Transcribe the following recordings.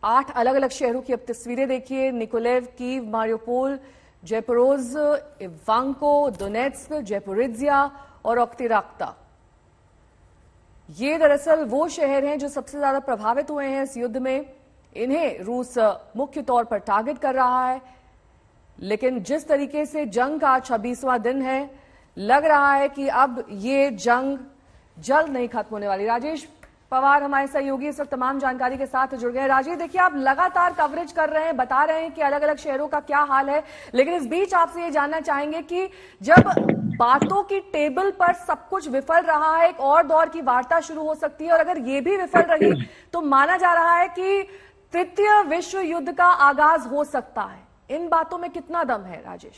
8 अलग अलग शहरों की अब तस्वीरें देखिए। निकोलेव, कीव, मारियोपोल, जेपोरोज, इवांको, दोनेत्स्क, जेपोरिज्या और ओक्तिराक्ता। ये दरअसल वो शहर हैं जो सबसे ज्यादा प्रभावित हुए हैं इस युद्ध में। इन्हें रूस मुख्य तौर पर टारगेट कर रहा है, लेकिन जिस तरीके से जंग का 26वां दिन है, लग रहा है कि अब ये जंग जल्द नहीं खत्म होने वाली। राजेश पवार हमारे सहयोगी इस वक्त तमाम जानकारी के साथ जुड़ गए। राजेश, देखिए आप लगातार कवरेज कर रहे हैं, बता रहे हैं कि अलग अलग शहरों का क्या हाल है, लेकिन इस बीच आपसे ये जानना चाहेंगे कि जब बातों की टेबल पर सब कुछ विफल रहा है, एक और दौर की वार्ता शुरू हो सकती है, और अगर ये भी विफल रही तो माना जा रहा है कि तृतीय विश्व युद्ध का आगाज हो सकता है। इन बातों में कितना दम है राजेश?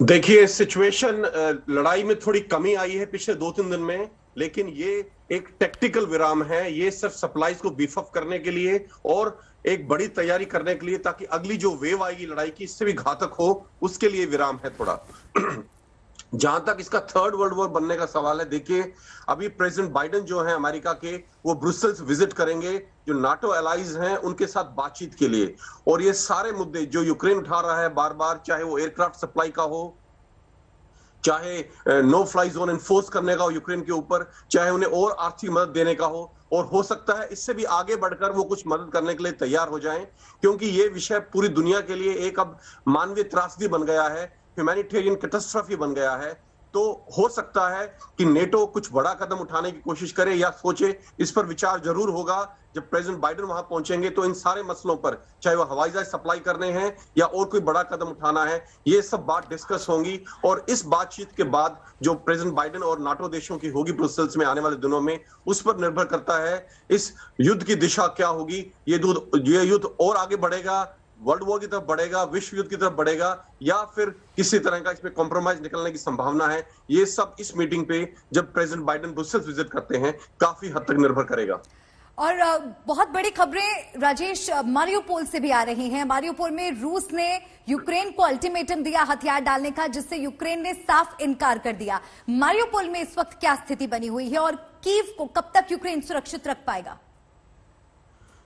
देखिए, सिचुएशन लड़ाई में थोड़ी कमी आई है पिछले 2-3 दिन में, लेकिन ये एक टेक्टिकल विराम है। ये सिर्फ सप्लाईज को बीफ अप करने के लिए और एक बड़ी तैयारी करने के लिए, ताकि अगली जो वेव आएगी लड़ाई की इससे भी घातक हो, उसके लिए विराम है थोड़ा। जहां तक इसका थर्ड वर्ल्ड वॉर बनने का सवाल है, देखिए अभी प्रेसिडेंट बाइडेन जो है अमेरिका के, वो ब्रुसेल्स विजिट करेंगे जो नाटो एलाइज हैं उनके साथ बातचीत के लिए। और ये सारे मुद्दे जो यूक्रेन उठा रहा है बार बार, चाहे वो एयरक्राफ्ट सप्लाई का हो, चाहे नो फ्लाई जोन एनफोर्स करने का हो यूक्रेन के ऊपर, चाहे उन्हें और आर्थिक मदद देने का हो, और हो सकता है इससे भी आगे बढ़कर वो कुछ मदद करने के लिए तैयार हो जाएं, क्योंकि ये विषय पूरी दुनिया के लिए एक अब मानवीय त्रासदी बन गया है, ह्यूमैनिटेरियन कैटास्ट्रॉफी बन गया है। तो हो सकता है कि नेटो कुछ बड़ा कदम उठाने की कोशिश करे या सोचे। इस पर विचार जरूर होगा जब प्रेसिडेंट बाइडेन वहां पहुंचेंगे, तो इन सारे मसलों पर, चाहे वो हवाई जहाज सप्लाई करने हैं या और कोई बड़ा कदम उठाना है, ये सब बात डिस्कस होंगी। और इस बातचीत के बाद जो प्रेसिडेंट बाइडेन और नाटो देशों की होगी ब्रुसेल्स में आने वाले दिनों में, उस पर निर्भर करता है इस युद्ध की दिशा क्या होगी। ये युद्ध और आगे बढ़ेगा, वर्ल्ड वॉर की तरफ बढ़ेगा, विश्व युद्ध की तरफ बढ़ेगा, या फिर किसी तरह का इसमें कॉम्प्रोमाइज निकलने की संभावना है। ये सब इस मीटिंग पे, जब प्रेसिडेंट बाइडेन ब्रुसेल्स विजिट करते हैं, काफी हद तक निर्भर करेगा। और बहुत बड़ी खबरें राजेश मारियोपोल से भी आ रही हैं। मारियोपोल में रूस ने यूक्रेन को अल्टीमेटम दिया हथियार डालने का, जिससे यूक्रेन ने साफ इनकार कर दिया। मारियोपोल में इस वक्त क्या स्थिति बनी हुई है और कीव को कब तक यूक्रेन सुरक्षित रख पाएगा?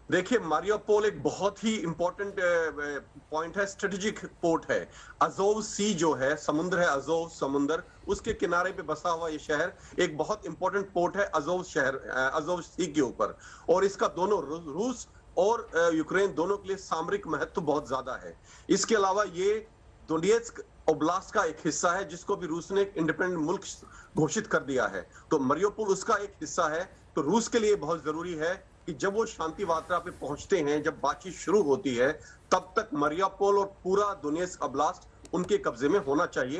देखिए, मारियोपोल एक बहुत ही इंपॉर्टेंट पॉइंट है, स्ट्रेटेजिक पोर्ट है। अजोव सी जो है, समुद्र है, अजोव समुद्र, उसके किनारे पे बसा हुआ ये शहर एक बहुत इंपॉर्टेंट पोर्ट है, अजोव शहर, अजोव सी के ऊपर। और इसका दोनों रूस और यूक्रेन दोनों के लिए सामरिक महत्व बहुत ज्यादा है। इसके अलावा ये दोनेत्स्क ओब्लास्ट का एक हिस्सा है, जिसको भी रूस ने एक इंडिपेंडेंट मुल्क घोषित कर दिया है। तो मारियोपोल उसका एक हिस्सा है। तो रूस के लिए बहुत जरूरी है कि जब वो शांति वार्ता पे पहुंचते हैं, जब बातचीत शुरू होती है, तब तक मारियोपोल और पूरा दोनेत्स्क ओब्लास्ट उनके कब्जे में होना चाहिए।